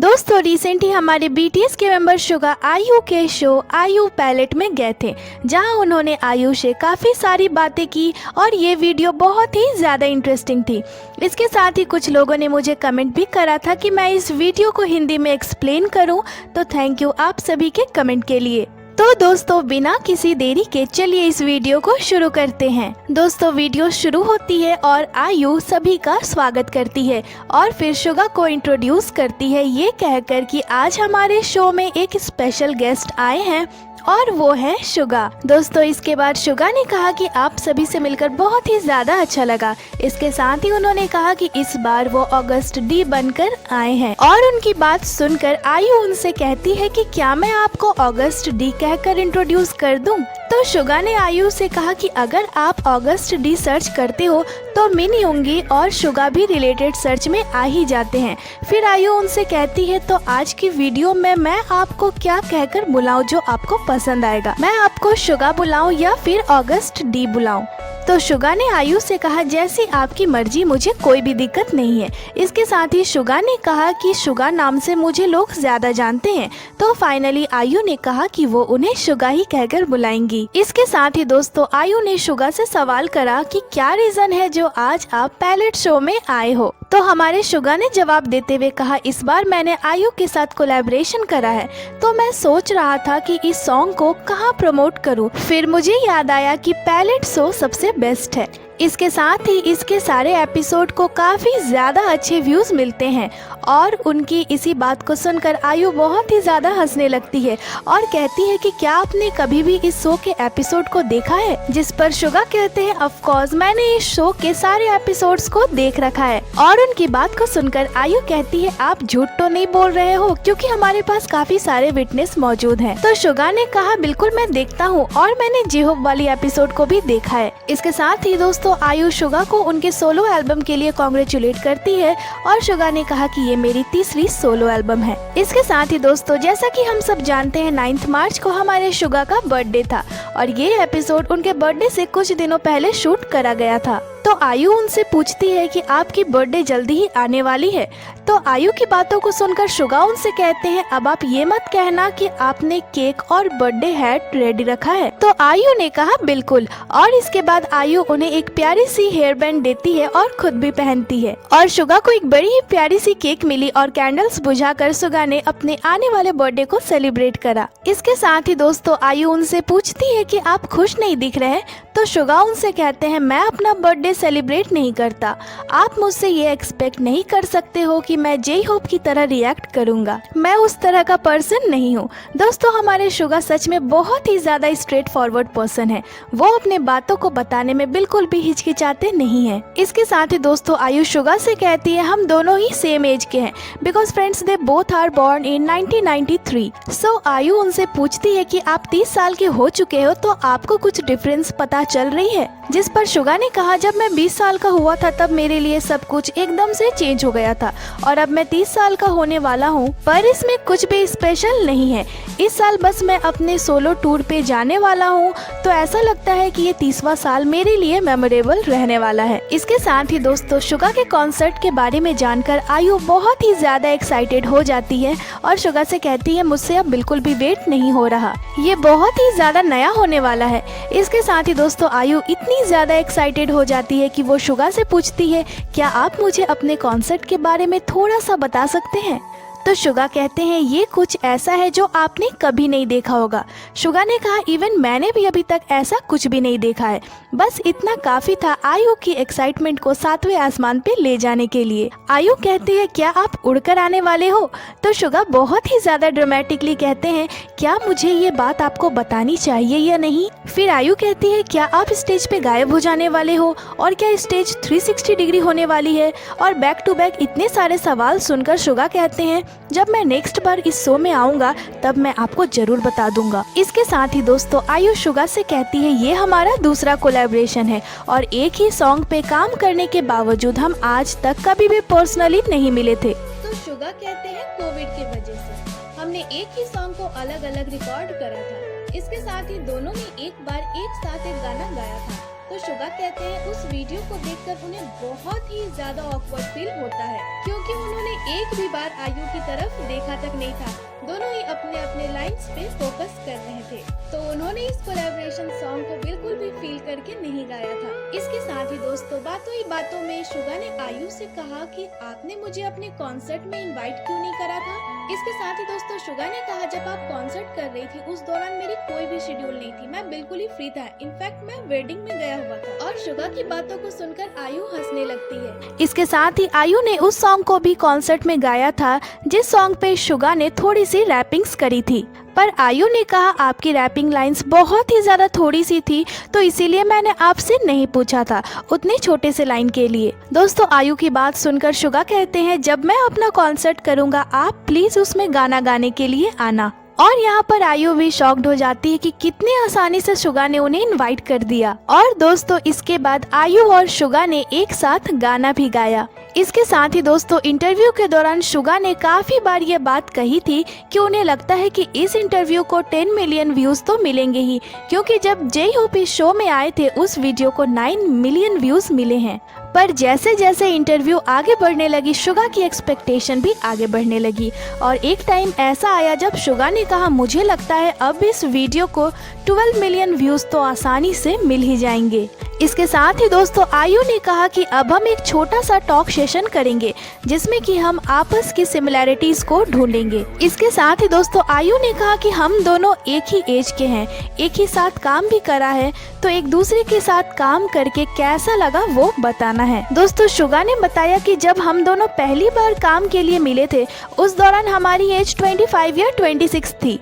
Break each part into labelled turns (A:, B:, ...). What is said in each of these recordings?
A: दोस्तों रिसेंटली हमारे बीटीएस के मेंबर शुगा आयु के शो आयु पैलेट में गए थे, जहां उन्होंने आयु से काफ़ी सारी बातें की और ये वीडियो बहुत ही ज़्यादा इंटरेस्टिंग थी। इसके साथ ही कुछ लोगों ने मुझे कमेंट भी करा था कि मैं इस वीडियो को हिंदी में एक्सप्लेन करूं, तो थैंक यू आप सभी के कमेंट के लिए। तो दोस्तों बिना किसी देरी के चलिए इस वीडियो को शुरू करते हैं। दोस्तों वीडियो शुरू होती है और आयु सभी का स्वागत करती है और फिर शुगा को इंट्रोड्यूस करती है ये कहकर कि आज हमारे शो में एक स्पेशल गेस्ट आए हैं और वो है शुगा। दोस्तों इसके बाद शुगा ने कहा कि आप सभी से मिलकर बहुत ही ज्यादा अच्छा लगा। इसके साथ ही उन्होंने कहा कि इस बार वो अगस्त डी बनकर आए हैं और उनकी बात सुनकर आयु उनसे कहती है कि क्या मैं आपको अगस्त डी कहकर इंट्रोड्यूस कर दूं? तो शुगा ने आयु से कहा कि अगर आप अगस्त डी सर्च करते हो तो मिनी उंगी और शुगा भी रिलेटेड सर्च में आ ही जाते हैं। फिर आयु उनसे कहती है तो आज की वीडियो में मैं आपको क्या कहकर बुलाऊं जो आपको पसंद आएगा? मैं आपको शुगा बुलाऊं या फिर अगस्त डी बुलाऊं? तो शुगा ने आयु से कहा जैसी आपकी मर्जी, मुझे कोई भी दिक्कत नहीं है। इसके साथ ही शुगा ने कहा कि शुगा नाम से मुझे लोग ज्यादा जानते हैं, तो फाइनली आयु ने कहा कि वो उन्हें शुगा ही कहकर बुलाएंगी। इसके साथ ही दोस्तों आयु ने शुगा से सवाल करा कि क्या रीजन है जो आज आप पैलेट शो में आए हो? तो हमारे शुगा ने जवाब देते हुए कहा इस बार मैंने आयु के साथ कोलैबोरेशन करा है, तो मैं सोच रहा था कि इस सॉन्ग को कहाँ प्रमोट करूँ। फिर मुझे याद आया कि पैलेट शो सबसे बेस्ट है। इसके साथ ही इसके सारे एपिसोड को काफ़ी ज़्यादा अच्छे व्यूज़ मिलते हैं और उनकी इसी बात को सुनकर आयु बहुत ही ज़्यादा हंसने लगती है और कहती है कि क्या आपने कभी भी इस शो के एपिसोड को देखा है? जिस पर शुगा कहते हैं ऑफ कोर्स मैंने इस शो के सारे एपिसोड्स को देख रखा है। और उनकी बात को सुनकर आयु कहती है आप झूठ तो नहीं बोल रहे हो, क्योंकि हमारे पास काफ़ी सारे विटनेस मौजूद हैं। तो शुगा ने कहा बिल्कुल मैं देखता हूँ और मैंने जे-होप वाली एपिसोड को भी देखा है। इसके साथ ही दोस्तों आयु शुगा को उनके सोलो एल्बम के लिए कॉन्ग्रेचुलेट करती है और शुगा ने कहा कि ये मेरी तीसरी सोलो एल्बम है। इसके साथ ही दोस्तों जैसा कि हम सब जानते हैं 9 मार्च को हमारे शुगा का बर्थडे था और ये एपिसोड उनके बर्थडे से कुछ दिनों पहले शूट करा गया था। तो आयु उनसे पूछती है कि आपकी बर्थडे जल्दी ही आने वाली है। तो आयु की बातों को सुनकर शुगा उनसे कहते हैं अब आप ये मत कहना कि आपने केक और बर्थडे हैट रेडी रखा है। तो आयु ने कहा बिल्कुल, और इसके बाद आयु उन्हें एक प्यारी सी हेयर बैंड देती है और खुद भी पहनती है और शुगा को एक बड़ी ही प्यारी सी केक मिली और कैंडल्स बुझाकर शुगा ने अपने आने वाले बर्थडे को सेलिब्रेट करा। इसके साथ ही दोस्तों आयु उनसे पूछती है कि आप खुश नहीं दिख रहे हैं। तो शुगा उनसे कहते हैं मैं अपना बर्थडे सेलिब्रेट नहीं करता, आप मुझसे ये एक्सपेक्ट नहीं कर सकते हो कि मैं जे-होप की तरह रिएक्ट करूंगा, मैं उस तरह का पर्सन नहीं हूँ। दोस्तों हमारे शुगा सच में बहुत ही ज्यादा स्ट्रेट फॉरवर्ड पर्सन है, वो अपने बातों को बताने में बिल्कुल भी हिचकिचाते नहीं है। इसके साथ ही दोस्तों आयु शुगा से कहती है हम दोनों ही सेम एज के हैं, because friends they both are born in 1993। So आयु उनसे पूछती है कि आप 30 साल के हो चुके हो तो आपको कुछ डिफरेंस पता चल रही है? जिस पर शुगा ने कहा जब मैं 20 साल का हुआ था तब मेरे लिए सब कुछ एकदम से चेंज हो गया था और अब मैं 30 साल का होने वाला हूँ, पर इसमें कुछ भी स्पेशल नहीं है। इस साल बस मैं अपने सोलो टूर पे जाने वाला हूँ, तो ऐसा लगता है कि ये 30वां साल मेरे लिए मेमोरेबल रहने वाला है। इसके साथ ही दोस्तों शुगा के कॉन्सर्ट के बारे में जानकर आयु बहुत ही ज्यादा एक्साइटेड हो जाती है और शुगा से कहती है मुझसे अब बिल्कुल भी वेट नहीं हो रहा, ये बहुत ही ज्यादा नया होने वाला है। इसके साथ ही दोस्तों आयु इतनी ज्यादा एक्साइटेड हो जाती है कि वो शुगा से पूछती है क्या आप मुझे अपने कॉन्सर्ट के बारे में थोड़ा सा बता सकते हैं? तो शुगा कहते हैं ये कुछ ऐसा है जो आपने कभी नहीं देखा होगा। शुगा ने कहा इवन मैंने भी अभी तक ऐसा कुछ भी नहीं देखा है। बस इतना काफी था आयु की एक्साइटमेंट को 7वें आसमान पे ले जाने के लिए। आयु कहते हैं क्या आप उड़कर आने वाले हो? तो शुगा बहुत ही ज्यादा ड्रामेटिकली कहते हैं क्या मुझे ये बात आपको बतानी चाहिए या नहीं? फिर आयु कहती है क्या आप स्टेज पे गायब हो जाने वाले हो और क्या स्टेज 360 डिग्री होने वाली है? और बैक टू बैक इतने सारे सवाल सुनकर शुगा कहते हैं जब मैं नेक्स्ट बार इस शो में आऊंगा तब मैं आपको जरूर बता दूंगा। इसके साथ ही दोस्तों आयु शुगा से कहती है ये हमारा दूसरा कोलैबोरेशन है और एक ही सॉन्ग पे काम करने के बावजूद हम आज तक कभी भी पर्सनली नहीं मिले थे। तो शुगा कहते हैं कोविड की वजह से हमने एक ही सॉन्ग को अलग अलग रिकॉर्ड करा था। इसके साथ ही दोनों ने एक बार एक साथ एक गाना गाया था। तो शुगा कहते हैं उस वीडियो को देखकर उन्हें बहुत ही ज्यादा ऑकवर्ड फील होता है, क्योंकि उन्होंने एक भी बार आयु की तरफ देखा तक नहीं था। दोनों ही अपने अपने लाइन्स पे फोकस कर रहे थे, तो उन्होंने इस कोलैबोरेशन सॉन्ग को बिल्कुल भी फील करके नहीं गाया था। इसके साथ ही दोस्तों बातों ही बातों में शुगा ने आयु से कहा कि आपने मुझे अपने कॉन्सर्ट में इनवाइट क्यों नहीं करा था। इसके साथ ही दोस्तों शुगा ने कहा जब आप कॉन्सर्ट कर रही थी उस दौरान मेरी कोई भी शेड्यूल नहीं थी, मैं बिल्कुल ही फ्री था, इनफैक्ट मैं वेडिंग में गया हुआ था। और शुगा की बातों को सुनकर आयु हंसने लगती है। इसके साथ ही आयु ने उस सॉन्ग को भी कॉन्सर्ट में गाया था जिस सॉन्ग पे शुगा ने थोड़ी सी रैपिंग्स करी थी, पर आयु ने कहा आपकी रैपिंग लाइंस बहुत ही ज्यादा थोड़ी सी थी, तो इसीलिए मैंने आपसे नहीं पूछा था उतने छोटे से लाइन के लिए। दोस्तों आयु की बात सुनकर शुगा कहते हैं जब मैं अपना कॉन्सर्ट करूंगा आप प्लीज उसमें गाना गाने के लिए आना। और यहाँ पर आयु भी शॉक्ड हो जाती है कि कितने आसानी से शुगा ने उन्हें इनवाइट कर दिया। और दोस्तों इसके बाद आयु और शुगा ने एक साथ गाना भी गाया। इसके साथ ही दोस्तों इंटरव्यू के दौरान शुगा ने काफी बार ये बात कही थी कि उन्हें लगता है कि इस इंटरव्यू को 10 मिलियन व्यूज तो मिलेंगे ही, क्योंकि जब J-Hope शो में आए थे उस वीडियो को 9 मिलियन व्यूज मिले हैं। पर जैसे जैसे इंटरव्यू आगे बढ़ने लगी शुगा की एक्सपेक्टेशन भी आगे बढ़ने लगी, और एक टाइम ऐसा आया जब शुगा ने कहा मुझे लगता है अब इस वीडियो को 12 मिलियन व्यूज तो आसानी से मिल ही जाएंगे। इसके साथ ही दोस्तों आयु ने कहा कि अब हम एक छोटा सा टॉक सेशन करेंगे जिसमें कि हम आपस की सिमिलैरिटीज को ढूंढेंगे। इसके साथ ही दोस्तों आयु ने कहा कि हम दोनों एक ही एज के हैं, एक ही साथ काम भी करा है, तो एक दूसरे के साथ काम करके कैसा लगा वो बताना है। दोस्तों शुगा ने बताया कि जब हम दोनों पहली बार काम के लिए मिले थे उस दौरान हमारी एज 25 या 26 थी।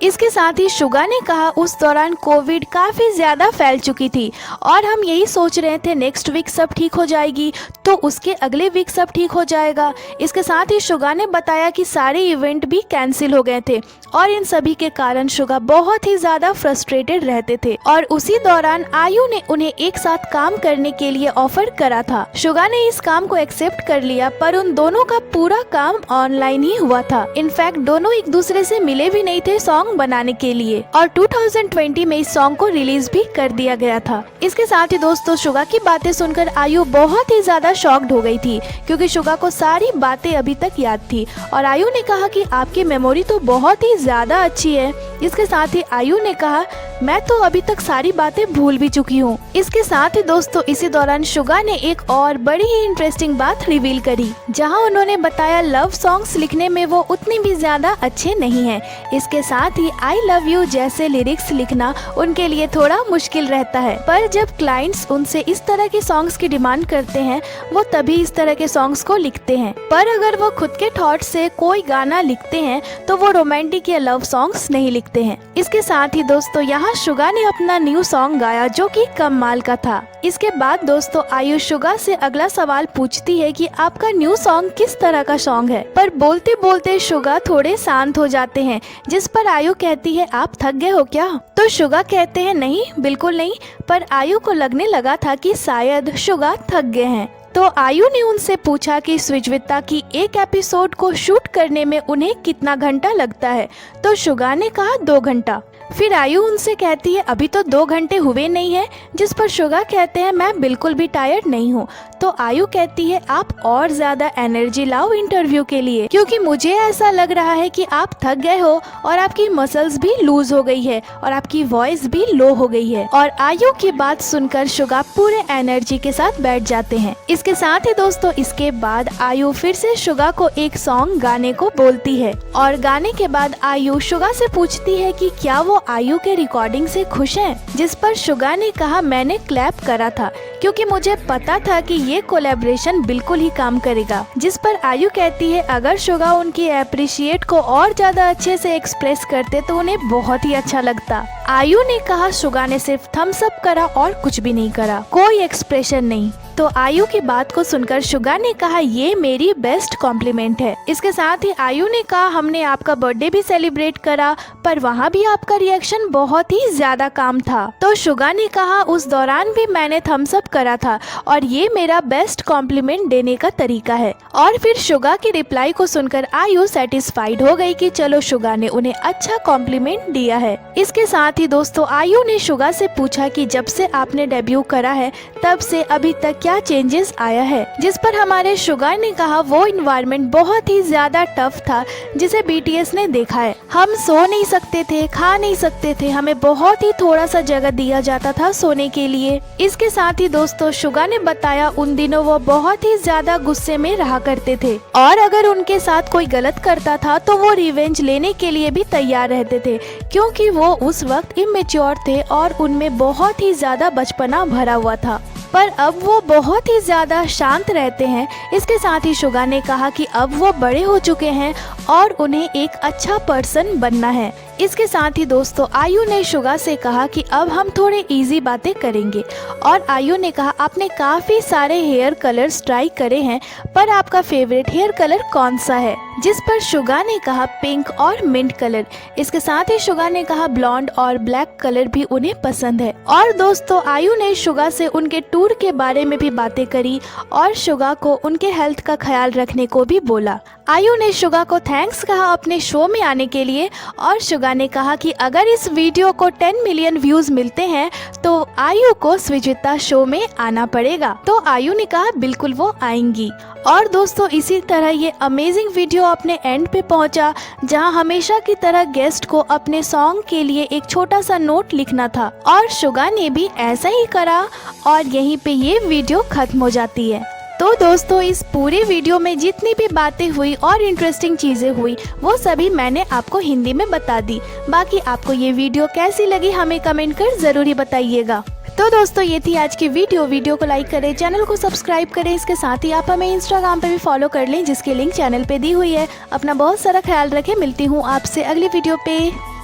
A: इसके साथ ही शुगा ने कहा उस दौरान कोविड काफ़ी ज़्यादा फैल चुकी थी और हम यही सोच रहे थे नेक्स्ट वीक सब ठीक हो जाएगी तो उसके अगले वीक सब ठीक हो जाएगा। इसके साथ ही शुगा ने बताया कि सारे इवेंट भी कैंसिल हो गए थे और इन सभी के कारण शुगा बहुत ही ज़्यादा फ्रस्ट्रेटेड रहते थे, और उसी दौरान आयु ने उन्हें एक साथ काम करने के लिए ऑफर करा था। शुगा ने इस काम को एक्सेप्ट कर लिया, पर उन दोनों का पूरा काम ऑनलाइन ही हुआ था। इनफैक्ट दोनों एक दूसरे से मिले भी नहीं थे सॉन्ग बनाने के लिए, और 2020 में इस सॉन्ग को रिलीज भी कर दिया गया था। इसके साथ ही दोस्तों शुगा की बातें सुनकर आयु बहुत ही ज्यादा शॉक्ड हो गई थी, क्योंकि शुगा को सारी बातें अभी तक याद थी, और आयु ने कहा कि आपकी मेमोरी तो बहुत ही ज्यादा अच्छी है। इसके साथ ही आयु ने कहा मैं तो अभी तक सारी बातें भूल भी चुकी हूँ। इसके साथ ही दोस्तों इसी दौरान शुगा ने एक और बड़ी ही इंटरेस्टिंग बात रिवील करी, जहाँ उन्होंने बताया लव सॉन्ग्स लिखने में वो उतनी भी ज्यादा अच्छे नहीं हैं। इसके साथ ही आई लव यू जैसे लिरिक्स लिखना उनके लिए थोड़ा मुश्किल रहता है, पर जब क्लाइंट्स उनसे इस तरह के सॉन्ग्स की डिमांड करते हैं वो तभी इस तरह के सॉन्ग्स को लिखते हैं, पर अगर वो खुद के थॉट से कोई गाना लिखते हैं तो वो रोमांटिक या लव सॉन्ग्स नहीं लिखते हैं। इसके साथ ही दोस्तों यहाँ शुगा ने अपना न्यू सॉन्ग गाया जो कि कमाल का था। इसके बाद दोस्तों आयु शुगा से अगला सवाल पूछती है कि आपका न्यू सॉन्ग किस तरह का सॉन्ग है, पर बोलते बोलते शुगा थोड़े शांत हो जाते हैं, जिस पर आयु कहती है आप थक गए हो क्या? तो शुगा कहते हैं नहीं बिल्कुल नहीं, पर आयु को लगने लगा था कि शायद शुगा थक गए हैं। तो आयु ने उनसे पूछा कि स्विजविता की एक एपिसोड को शूट करने में उन्हें कितना घंटा लगता है, तो शुगा ने कहा 2 घंटा। फिर आयु उनसे कहती है अभी तो 2 घंटे हुए नहीं है, जिस पर शुगा कहते हैं मैं बिल्कुल भी टायर्ड नहीं हूँ। तो आयु कहती है आप और ज्यादा एनर्जी लाओ इंटरव्यू के लिए, क्योंकि मुझे ऐसा लग रहा है कि आप थक गए हो और आपकी मसल्स भी लूज हो गई है और आपकी वॉइस भी लो हो गई है। और आयु की बात सुनकर शुगा पूरे एनर्जी के साथ बैठ जाते हैं। इसके साथ ही दोस्तों इसके बाद आयु फिर से शुगा को एक सॉन्ग गाने को बोलती है, और गाने के बाद आयु शुगा से पूछती है कि क्या वो आयु के रिकॉर्डिंग से खुश हैं, जिस पर शुगा ने कहा मैंने क्लैप करा था क्योंकि मुझे पता था कि ये कोलैबोरेशन बिल्कुल ही काम करेगा। जिस पर आयु कहती है अगर शुगा उनकी अप्रिशिएट को और ज्यादा अच्छे से एक्सप्रेस करते तो उन्हें बहुत ही अच्छा लगता। आयु ने कहा शुगा ने सिर्फ थम्स अप करा और कुछ भी नहीं करा, कोई एक्सप्रेशन नहीं। तो आयु की बात को सुनकर शुगा ने कहा ये मेरी बेस्ट कॉम्प्लीमेंट है। इसके साथ ही आयु ने कहा हमने आपका बर्थडे भी सेलिब्रेट करा पर वहाँ भी आपका रिएक्शन बहुत ही ज्यादा काम था। तो शुगा ने कहा उस दौरान भी मैंने थम्स अप करा था और ये मेरा बेस्ट कॉम्प्लीमेंट देने का तरीका है। और फिर शुगा की रिप्लाई को सुनकर आयु सेटिस्फाइड हो गई कि चलो शुगा ने उन्हें अच्छा कॉम्प्लीमेंट दिया है। इसके साथ ही दोस्तों आयु ने शुगा से पूछा कि जब से आपने डेब्यू करा है तब से अभी तक क्या चेंजेस आया है, जिस पर हमारे शुगा ने कहा वो इन्वायरमेंट बहुत ही ज्यादा टफ था जिसे बीटीएस ने देखा है। हम सो नहीं सकते थे, खा नहीं सकते थे, हमें बहुत ही थोड़ा सा जगह दिया जाता था सोने के लिए। इसके साथ ही दोस्तों शुगा ने बताया उन दिनों वो बहुत ही ज्यादा गुस्से में रहा करते थे और अगर उनके साथ कोई गलत करता था तो वो रिवेंज लेने के लिए भी तैयार रहते थे क्योंकि वो उस वक्त इमेच्योर थे और उनमें बहुत ही ज्यादा बचपना भरा हुआ था। पर अब वो बहुत ही ज्यादा शांत रहते हैं। इसके साथ ही शुगा ने कहा कि अब वो बड़े हो चुके हैं और उन्हें एक अच्छा पर्सन बनना है। इसके साथ ही दोस्तों आयु ने शुगा से कहा कि अब हम थोड़े इजी बातें करेंगे और आयु ने कहा आपने काफी सारे हेयर कलर्स ट्राई करे हैं पर आपका फेवरेट हेयर कलर कौन सा है, जिस पर शुगा ने कहा पिंक और मिंट कलर। इसके साथ ही शुगा ने कहा ब्लॉन्ड और ब्लैक कलर भी उन्हें पसंद है। और दोस्तों आयु ने शुगा से उनके टूर के बारे में भी बातें करी और शुगा को उनके हेल्थ का ख्याल रखने को भी बोला। आयु ने शुगा को थैंक्स कहा अपने शो में आने के लिए और शुगा ने कहा कि अगर इस वीडियो को 10 मिलियन व्यूज मिलते हैं तो आयु को स्विजिता शो में आना पड़ेगा। तो आयु ने कहा बिल्कुल वो आएंगी। और दोस्तों इसी तरह ये अमेजिंग वीडियो अपने एंड पे पहुंचा जहां हमेशा की तरह गेस्ट को अपने सॉन्ग के लिए एक छोटा सा नोट लिखना था और शुगा ने भी ऐसा ही करा और यहीं पे ये वीडियो खत्म हो जाती है। तो दोस्तों इस पूरी वीडियो में जितनी भी बातें हुई और इंटरेस्टिंग चीजें हुई वो सभी मैंने आपको हिंदी में बता दी। बाकी आपको ये वीडियो कैसी लगी हमें कमेंट कर जरूर ही बताइएगा। तो दोस्तों ये थी आज की वीडियो को लाइक करें, चैनल को सब्सक्राइब करें। इसके साथ ही आप हमें इंस्टाग्राम पे भी फॉलो कर लें जिसकी लिंक चैनल पे दी हुई है। अपना बहुत सारा ख्याल रखें, मिलती हूँ आपसे अगली वीडियो पे।